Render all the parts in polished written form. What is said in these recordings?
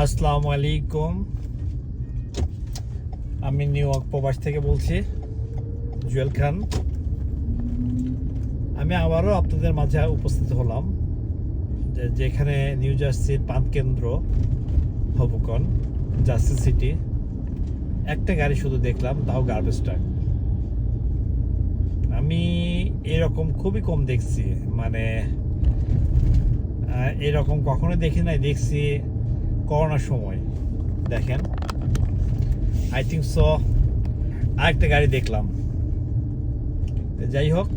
আসসালামু আলাইকুম। আমি নিউ ইয়র্ক প্রবাস থেকে বলছি, জুয়েল খান। আমি আবারও আপনাদের মাঝে উপস্থিত হলাম, যেখানে নিউ জার্সির প্রাণকেন্দ্র হবুকন জার্সি সিটি। একটা গাড়ি শুধু দেখলাম, তাও গার্বেজ ট্রাক। আমি এরকম খুবই কম দেখছি, মানে এরকম কখনো দেখি নাই। দেখছি করোনার সময়, দেখেন, আই থিঙ্ক সো আরেকটা গাড়ি দেখলাম। যাই হোক,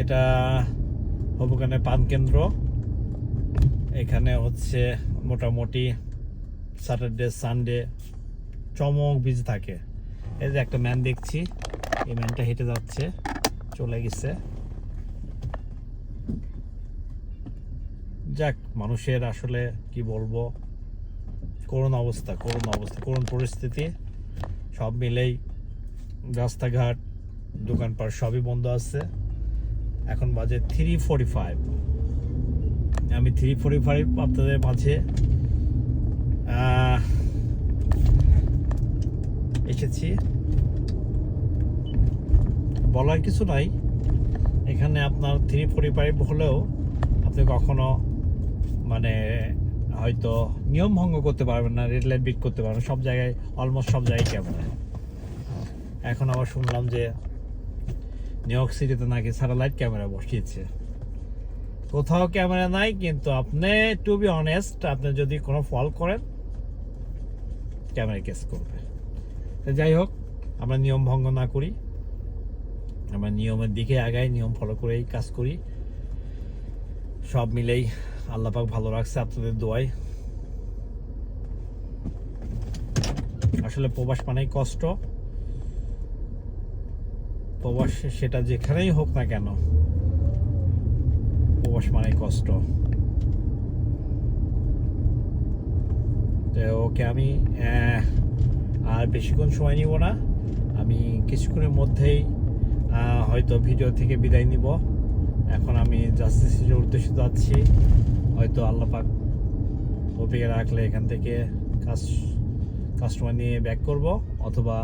এটা হবুকানের প্রাণকেন্দ্র। এখানে হচ্ছে মোটামুটি স্যাটারডে সানডে চমক বিজি থাকে। এই যে একটা ম্যান দেখছি, এই ম্যানটা হেঁটে যাচ্ছে, চলে গেছে। যাক, মানুষের আসলে কি বলবো, করুণ অবস্থা, করুণ পরিস্থিতি। সব মিলেই রাস্তাঘাট, দোকানপাট সবই বন্ধ আছে। এখন বাজে 3:45। আমি 3:45 আপনাদের মাঝে এসেছি। বলার কিছু নাই, এখানে আপনার 3:45 হলেও আপনি কখনো মানে হয়তো নিয়ম ভঙ্গ করতে পারবেন না, রেড লাইট বিট করতে পারবেন। সব জায়গায়, অলমোস্ট সব জায়গায় ক্যামেরা। এখন আবার শুনলাম যে নিউ ইয়র্ক সিটিতে নাকি স্যাটেলাইট ক্যামেরা বসিয়েছে। কোথাও ক্যামেরা নাই, কিন্তু আপনি টু বি অনেস্ট, আপনি যদি কোনো ফল করেন, ক্যামেরা কেস করবে। যাই হোক, আমরা নিয়ম ভঙ্গ না করি, আমরা নিয়মের দিকে আগাই, নিয়ম ফলো করেই কাজ করি। সব মিলেই আল্লাহ পাক ভালো রাখছে আপনাদের দোয়ায়। আসলে প্রবাস মানেই কষ্ট। প্রবাস সেটা যেখানেই হোক না কেন, প্রবাস মানেই কষ্ট। তো ওকে, আমি আর বেশিক্ষণ সময় নিব না। আমি কিছুক্ষণের মধ্যেই হয়তো ভিডিও থেকে বিদায় নিব। এখন আমি জাস্টিস সিটির উদ্দেশ্যে যাচ্ছি। হয়তো আল্লাহ পাক অপেক্ষা রাখলে এখান থেকে কাস্টমার নিয়ে ব্যাক করব, অথবা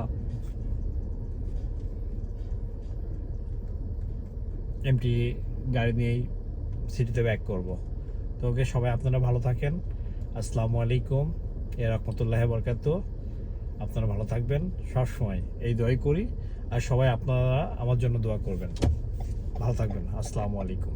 এমটি গাড়ি নিয়েই সিটিতে ব্যাক করব। তো ওকে, সবাই আপনারা ভালো থাকেন। আসসালামু আলাইকুম রহমতুল্লাহি বরকাতুহু। আপনারা ভালো থাকবেন, সবসময় এই দোয়াই করি। আর সবাই আপনারা আমার জন্য দোয়া করবেন। ভালো থাকবেন। আসসালামু আলাইকুম।